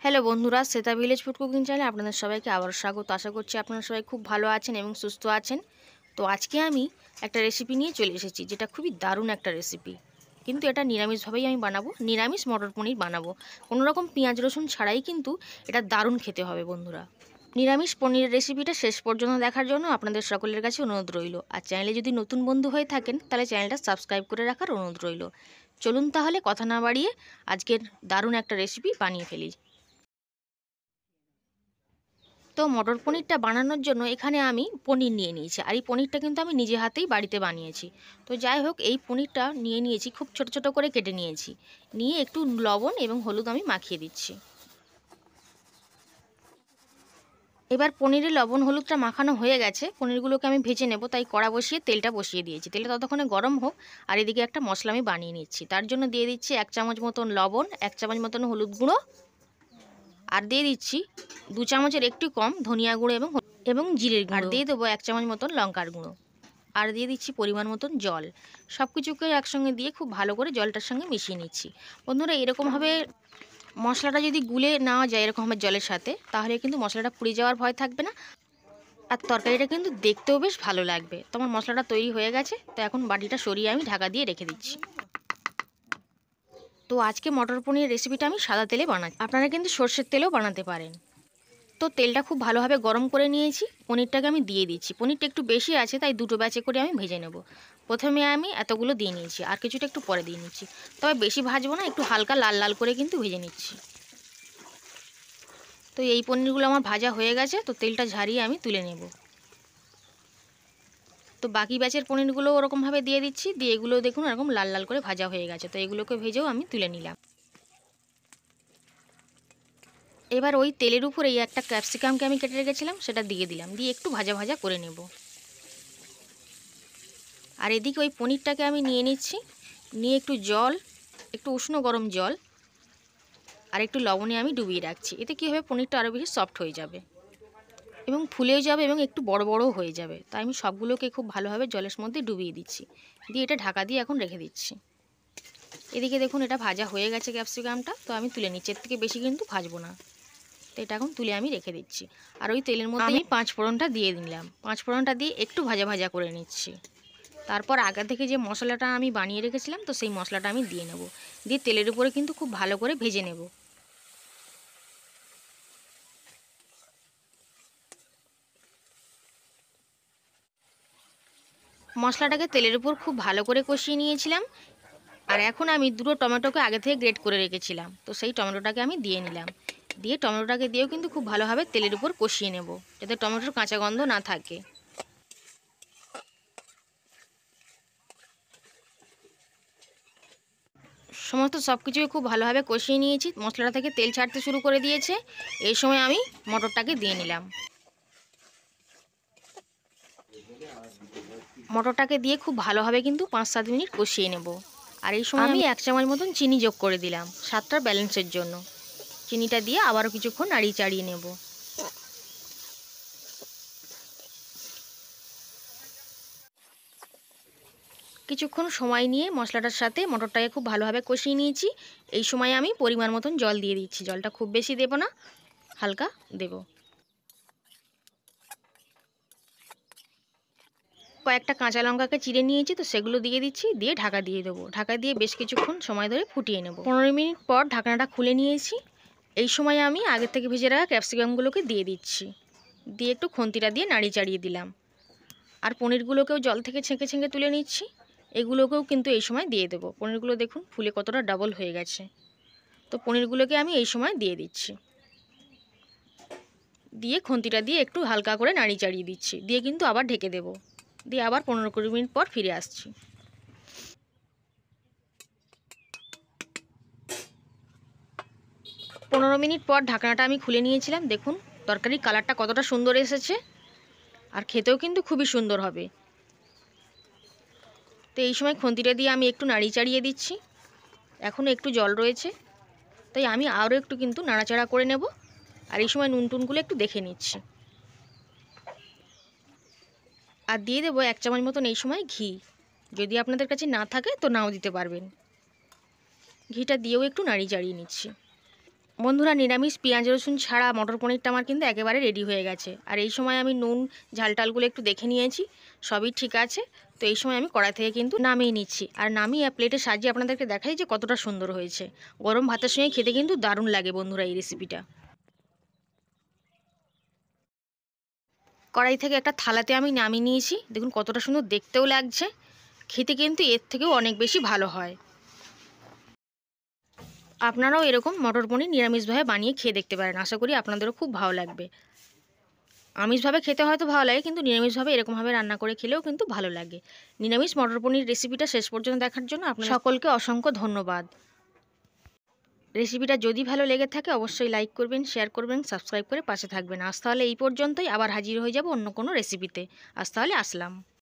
Hello বন্ধুরা, Shweta village food cooking চ্যানেলে আপনাদের সবাইকে আবার স্বাগত। আশা করছি আপনারা সবাই খুব ভালো আছেন এবং সুস্থ আছেন। তো আজকে আমি একটা রেসিপি নিয়ে চলে এসেছি, যেটা খুবই দারুণ একটা রেসিপি। কিন্তু এটা নিরামিষভাবেই আমি বানাবো, নিরামিষ মটর পনির বানাবো। কোনোরকম পেঁয়াজ রসুন ছাড়াই কিন্তু এটা দারুণ খেতে হবে বন্ধুরা। নিরামিষ পনিরের রেসিপিটা শেষ পর্যন্ত দেখার জন্য আপনাদের সকলের কাছে অনুরোধ রইল। আর চ্যানেলে যদি নতুন বন্ধু হয়ে থাকেন তাহলে চ্যানেলটা সাবস্ক্রাইব করে রাখার অনুরোধ রইল। চলুন তাহলে কথা না বাড়িয়ে আজকের দারুণ একটা রেসিপি বানিয়ে ফেলি। তো মটর পনিরটা বানানোর জন্য এখানে আমি পনির নিয়ে নিয়েছি, আর এই পনিরটা কিন্তু আমি নিজে হাতেই বাড়িতে বানিয়েছি। তো যাই হোক, এই পনিরটা নিয়ে নিয়েছি, খুব ছোট ছোট করে কেটে নিয়েছি। নিয়ে একটু লবণ এবং হলুদ আমি মাখিয়ে দিচ্ছি। এবার পনিরে লবণ হলুদটা মাখানো হয়ে গেছে, পনিরগুলোকে আমি ভেজে নেব। তাই কড়া বসিয়ে তেলটা বসিয়ে দিয়েছি। তেলটা ততক্ষণে গরম হোক, আর এদিকে একটা মশলা আমি বানিয়ে নিচ্ছি। তার জন্য দিয়ে দিচ্ছি 1 চামচ মতন লবণ, 1 চামচ মতন হলুদ গুঁড়ো, আর দিয়ে দিচ্ছি 2 চামচের একটু কম ধনিয়া গুঁড়ো এবং জিরের গুঁড়ো, আর দিয়ে দেবো 1 চামচ মতন লঙ্কার গুঁড়ো, আর দিয়ে দিচ্ছি পরিমাণ মতন জল। সব কিছুকে একসঙ্গে দিয়ে খুব ভালো করে জলটার সঙ্গে মিশিয়ে নিচ্ছি। বন্ধুরা, এরকমভাবে মশলাটা যদি গুলে নেওয়া যায় এরকমভাবে জলের সাথে, তাহলে কিন্তু মশলাটা পুড়ে যাওয়ার ভয় থাকবে না, আর তরকারিটা কিন্তু দেখতেও বেশ ভালো লাগবে। তো আমার মশলাটা তৈরি হয়ে গেছে। তো এখন বাটিটা সরিয়ে আমি ঢাকা দিয়ে রেখে দিচ্ছি। তো আজকে মটর পনির রেসিপিটা আমি সাদা তেলে বানাচ্ছি, আপনারা কিন্তু সর্ষের তেলেও বানাতে পারেন। তো তেলটা খুব ভালোভাবে গরম করে নিয়েছি, পনিরটাকে আমি দিয়ে দিচ্ছি। পনিরটা একটু বেশি আছে, তাই দুটো ব্যাচে করে আমি ভেজে নেব। প্রথমে আমি এতগুলো দিয়ে নিয়েছি, আর কিছুটা একটু পরে দিয়ে নিচ্ছি। তবে বেশি ভাজবো না, একটু হালকা লাল লাল করে কিন্তু ভেজে নিচ্ছি। তো এই পনিরগুলো আমার ভাজা হয়ে গেছে, তো তেলটা ঝারিয়ে আমি তুলে নেব। তো বাকি ব্যাচের পনিরগুলো ওরকমভাবে দিয়ে দিচ্ছি, দিয়ে এগুলো দেখুন এরকম লাল লাল করে ভাজা হয়ে গেছে। তো এগুলোকে ভেজেও আমি তুলে নিলাম। এবার ওই তেলের উপরে এই একটা ক্যাপসিকামকে আমি কেটে রেখেছিলাম, সেটা দিয়ে দিলাম, দিয়ে একটু ভাজা ভাজা করে নেব। আর এদিকে ওই পনিরটাকে আমি নিয়ে নিচ্ছি, নিয়ে একটু জল, একটু উষ্ণ গরম জল আর একটু লবণে আমি ডুবিয়ে রাখছি। এতে কী হবে, পনিরটা আরও বেশি সফট হয়ে যাবে এবং ফুলেও যাবে এবং একটু বড় বড়ও হয়ে যাবে। তাই আমি সবগুলোকে খুব ভালোভাবে জলের মধ্যে ডুবিয়ে দিচ্ছি, দিয়ে এটা ঢাকা দিয়ে এখন রেখে দিচ্ছি। এদিকে দেখুন এটা ভাজা হয়ে গেছে ক্যাপসিকামটা। তো আমি তুলে নিচ্ছি, এর থেকে বেশি কিন্তু ভাজবো না। তো এটা এখন তুলে আমি রেখে দিচ্ছি। আর ওই তেলের মধ্যে আমি 5 ফোড়নটা দিয়ে দিলাম। 5 ফোড়নটা দিয়ে একটু ভাজা ভাজা করে নিচ্ছি। তারপর আগে থেকে যে মশলাটা আমি বানিয়ে রেখেছিলাম, তো সেই মশলাটা আমি দিয়ে নেব, দিয়ে তেলের উপরে কিন্তু খুব ভালো করে ভেজে নেব। মশলাটাকে তেলের উপর খুব ভালো করে কষিয়ে নিয়েছিলাম। আর এখন আমি দুটো টমেটোকে আগে থেকে গ্রেট করে রেখেছিলাম, তো সেই টমেটোটাকে আমি দিয়ে নিলাম। দিয়ে টমেটোটাকে দিয়েও কিন্তু খুব ভালোভাবে তেলের উপর কষিয়ে নেব, যাতে টমেটোর কাঁচা গন্ধ না থাকে। সমস্ত সব কিছুকে খুব ভালোভাবে কষিয়ে নিয়েছি, মশলাটা থেকে তেল ছাড়তে শুরু করে দিয়েছে। এই সময় আমি মটরটাকে দিয়ে নিলাম। মটরটাকে দিয়ে খুব ভালোভাবে কিন্তু 5-7 মিনিট কষিয়ে নেব। আর এই সময় আমি 1 চামচ মতন চিনি যোগ করে দিলাম স্বাদটার ব্যালেন্সের জন্য। চিনিটা দিয়ে আবারও কিছুক্ষণ নাড়িয়ে চাড়িয়ে নেব। কিছুক্ষণ সময় নিয়ে মশলাটার সাথে মটরটাকে খুব ভালোভাবে কষিয়ে নিয়েছি। এই সময় আমি পরিমাণ মতন জল দিয়ে দিচ্ছি। জলটা খুব বেশি দেব না, হালকা দেব। কয়েকটা কাঁচা লঙ্কাকে চিড়ে নিয়েছি, তো সেগুলো দিয়ে দিচ্ছি, দিয়ে ঢাকা দিয়ে দেবো। ঢাকা দিয়ে বেশ কিছুক্ষণ সময় ধরে ফুটিয়ে নেব। 15 মিনিট পর ঢাকনাটা খুলে নিয়েছি। এই সময় আমি আগের থেকে ভেজে রাখা ক্যাপসিকামগুলোকে দিয়ে দিচ্ছি, দিয়ে একটু খুন্তিটা দিয়ে নাড়িয়ে চাড়িয়ে দিলাম। আর পনিরগুলোকেও জল থেকে ছেঁকে ছেঁকে তুলে নিচ্ছি, এগুলোকেও কিন্তু এই সময় দিয়ে দেবো। পনিরগুলো দেখুন ফুলে কতটা ডাবল হয়ে গেছে। তো পনিরগুলোকে আমি এই সময় দিয়ে দিচ্ছি, দিয়ে খুন্তিটা দিয়ে একটু হালকা করে নাড়িয়ে চাড়িয়ে দিচ্ছি, দিয়ে কিন্তু আবার ঢেকে দেবো, দিয়ে আবার 15-20 মিনিট পর ফিরে আসছি। 15 মিনিট পর ঢাকনাটা আমি খুলে নিয়েছিলাম। দেখুন তরকারির কালারটা কতটা সুন্দর এসেছে, আর খেতেও কিন্তু খুবই সুন্দর হবে। তো এই সময় খুন্তিটা দিয়ে আমি একটু নাড়িয়ে চাড়িয়ে দিচ্ছি। এখনও একটু জল রয়েছে, তাই আমি আরও একটু কিন্তু নাড়াচাড়া করে নেব। আর এই সময় নুন টুনগুলো একটু দেখে নিচ্ছি। আর দিয়ে দেবো 1 চামচ মতন এই সময় ঘি। যদি আপনাদের কাছে না থাকে তো নাও দিতে পারবেন। ঘিটা দিয়েও একটু নাড়িয়ে চাড়িয়ে নিচ্ছি। বন্ধুরা, নিরামিষ পেঁয়াজ রসুন ছাড়া মটর পনিরটা আমার কিন্তু একেবারে রেডি হয়ে গেছে। আর এই সময় আমি নুন ঝালটালগুলো একটু দেখে নিয়েছি, সবই ঠিক আছে। তো এই সময় আমি কড়াই থেকে কিন্তু নামিয়ে নিচ্ছি, আর নামিয়ে প্লেটে সাজিয়ে আপনাদেরকে দেখাই যে কতটা সুন্দর হয়েছে। গরম ভাতের সঙ্গে খেতে কিন্তু দারুণ লাগে বন্ধুরা এই রেসিপিটা। কড়াই থেকে একটা থালাতে আমি নামিয়ে নিয়েছি, দেখুন কতটা সুন্দর দেখতেও লাগছে, খেতে কিন্তু এর থেকেও অনেক বেশি ভালো হয়। আপনারাও এরকম মটর পনির নিরামিষভাবে বানিয়ে খেয়ে দেখতে পারেন, আশা করি আপনাদেরও খুব ভালো লাগবে। আমিষভাবে খেতে হয়তো ভালো লাগে, কিন্তু নিরামিষভাবে এরকমভাবে রান্না করে খেলেও কিন্তু ভালো লাগে। নিরামিষ মটর পনির রেসিপিটা শেষ পর্যন্ত দেখার জন্য আপনার সকলকে অসংখ্য ধন্যবাদ। রেসিপিটা যদি ভালো লেগে থাকে অবশ্যই লাইক করবেন, শেয়ার করবেন, সাবস্ক্রাইব করে পাশে থাকবেন। আজ তাহলে এই পর্যন্তই, আবার হাজির হয়ে যাব অন্য কোনো রেসিপিতে। আজ তাহলে আসলাম।